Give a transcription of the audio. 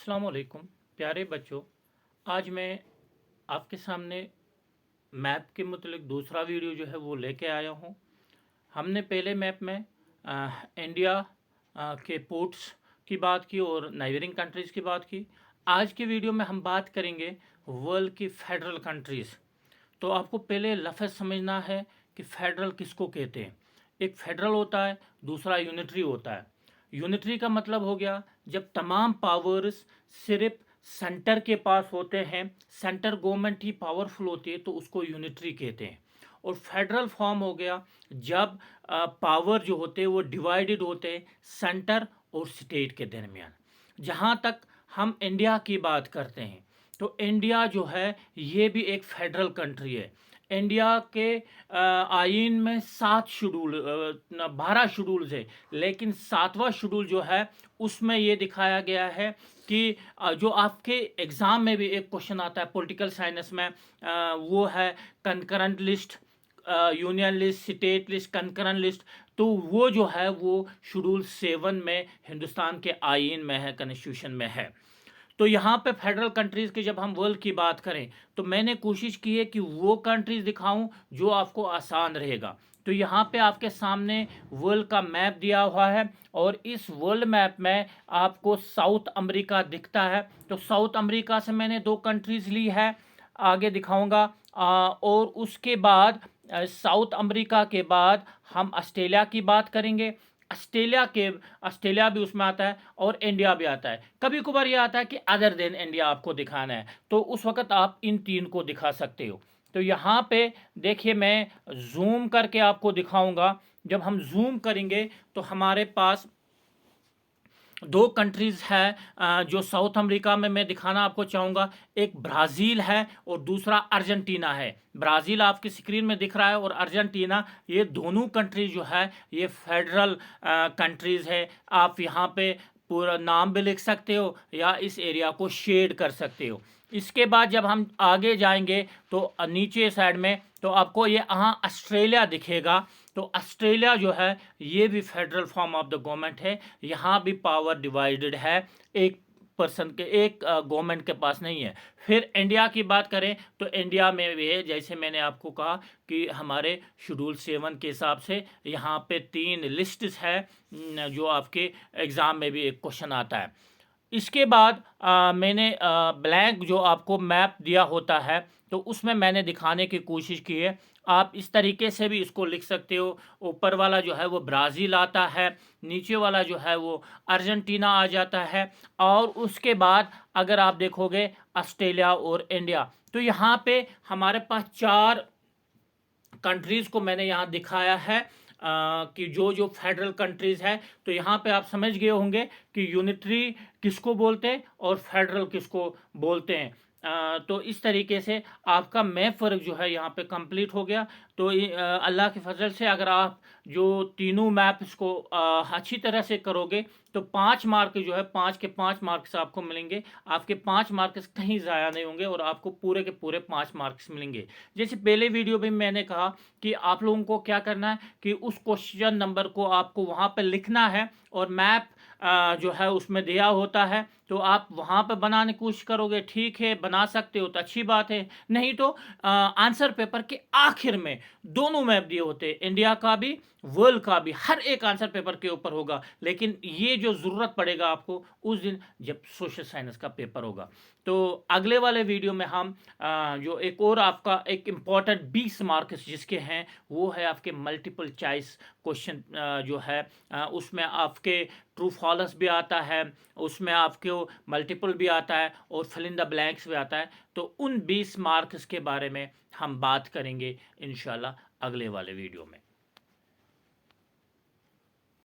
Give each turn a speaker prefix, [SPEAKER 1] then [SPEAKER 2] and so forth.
[SPEAKER 1] अस्सलाम वालेकुम प्यारे बच्चों। आज मैं आपके सामने मैप के मुतलिक दूसरा वीडियो जो है वो लेके आया हूँ। हमने पहले मैप में इंडिया के पोर्ट्स की बात की और नाइबरिंग कंट्रीज़ की बात की। आज के वीडियो में हम बात करेंगे वर्ल्ड की फेडरल कंट्रीज़। तो आपको पहले लफ्ज़ समझना है कि फेडरल किसको कहते हैं। एक फेडरल होता है, दूसरा यूनिटरी होता है। यूनिटरी का मतलब हो गया जब तमाम पावर्स सिर्फ सेंटर के पास होते हैं, सेंटर गवर्नमेंट ही पावरफुल होती है, तो उसको यूनिटरी कहते हैं। और फेडरल फॉर्म हो गया जब पावर जो होते हैं वो डिवाइडेड होते हैं सेंटर और स्टेट के दरमियान। जहाँ तक हम इंडिया की बात करते हैं तो इंडिया जो है ये भी एक फेडरल कंट्री है। इंडिया के आइन में 12 शेड्यूल्स है, लेकिन 7वां शेड्यूल जो है उसमें ये दिखाया गया है कि जो आपके एग्ज़ाम में भी एक क्वेश्चन आता है पॉलिटिकल साइंस में, वो है concurrent list, union list, state list, concurrent list. तो वो जो है वो शेड्यूल 7 में हिंदुस्तान के आइन में है, कॉन्स्टिट्यूशन में है। तो यहाँ पे फेडरल कंट्रीज़ की जब हम वर्ल्ड की बात करें तो मैंने कोशिश की है कि वो कंट्रीज़ दिखाऊं जो आपको आसान रहेगा। तो यहाँ पे आपके सामने वर्ल्ड का मैप दिया हुआ है और इस वर्ल्ड मैप में आपको साउथ अमेरिका दिखता है। तो साउथ अमेरिका से मैंने 2 कंट्रीज़ ली है, आगे दिखाऊंगा। और उसके बाद साउथ अमेरिका के बाद हम ऑस्ट्रेलिया की बात करेंगे। ऑस्ट्रेलिया भी उसमें आता है और इंडिया भी आता है। कभी कभार ये आता है कि अदर देन इंडिया आपको दिखाना है, तो उस वक्त आप इन 3 को दिखा सकते हो। तो यहाँ पे देखिए मैं जूम करके आपको दिखाऊंगा। जब हम जूम करेंगे तो हमारे पास 2 कंट्रीज़ है जो साउथ अमेरिका में मैं दिखाना आपको चाहूँगा। एक ब्राज़ील है और दूसरा अर्जेंटीना है। ब्राज़ील आपकी स्क्रीन में दिख रहा है और अर्जेंटीना, ये दोनों कंट्रीज जो है ये फेडरल कंट्रीज़ है। आप यहाँ पे पूरा नाम भी लिख सकते हो या इस एरिया को शेड कर सकते हो। इसके बाद जब हम आगे जाएंगे तो नीचे साइड में तो आपको ये यहाँ ऑस्ट्रेलिया दिखेगा। तो ऑस्ट्रेलिया जो है ये भी federal form of the government है। यहाँ भी पावर डिवाइडेड है, एक पर्सन के, एक गवर्नमेंट के पास नहीं है। फिर इंडिया की बात करें तो इंडिया में भी है, जैसे मैंने आपको कहा कि हमारे शेड्यूल 7 के हिसाब से यहाँ पे 3 लिस्ट्स है जो आपके एग्ज़ाम में भी एक क्वेश्चन आता है। इसके बाद मैंने ब्लैंक जो आपको मैप दिया होता है तो उसमें मैंने दिखाने की कोशिश की है। आप इस तरीके से भी इसको लिख सकते हो। ऊपर वाला जो है वो ब्राज़ील आता है, नीचे वाला जो है वो अर्जेंटीना आ जाता है, और उसके बाद अगर आप देखोगे ऑस्ट्रेलिया और इंडिया। तो यहाँ पे हमारे पास 4 कंट्रीज़ को मैंने यहाँ दिखाया है कि जो जो फेडरल कंट्रीज़ है। तो यहाँ पे आप समझ गए होंगे कि यूनिटरी किसको बोलते हैं और फेडरल किसको बोलते हैं। तो इस तरीके से आपका मैप वर्क जो है यहाँ पे कंप्लीट हो गया। तो अल्लाह के फजल से अगर आप जो तीनों मैप्स को अच्छी तरह से करोगे तो 5 मार्क जो है, 5 के 5 मार्क्स आपको मिलेंगे। आपके 5 मार्क्स कहीं ज़ाया नहीं होंगे और आपको पूरे के पूरे 5 मार्क्स मिलेंगे। जैसे पहले वीडियो में मैंने कहा कि आप लोगों को क्या करना है कि उस क्वेश्चन नंबर को आपको वहाँ पर लिखना है और मैप जो है उसमें दिया होता है, तो आप वहाँ पर बनाने की कोशिश करोगे। ठीक है, बना सकते हो तो अच्छी बात है, नहीं तो आंसर पेपर के आखिर में दोनों मैप दिए होते हैं, इंडिया का भी वर्ल्ड का भी, हर एक आंसर पेपर के ऊपर होगा। लेकिन ये जो ज़रूरत पड़ेगा आपको उस दिन जब सोशल साइंस का पेपर होगा। तो अगले वाले वीडियो में हम जो एक और आपका एक इम्पॉर्टेंट 20 मार्क्स जिसके हैं वो है आपके मल्टीपल चॉइस क्वेश्चन जो है उसमें आपके ट्रू फॉल्स भी आता है, उसमें आपके मल्टीपल भी आता है और फिल इन द ब्लैंक्स भी आता है। तो उन 20 मार्क्स के बारे में हम बात करेंगे इंशाल्लाह अगले वाले वीडियो में।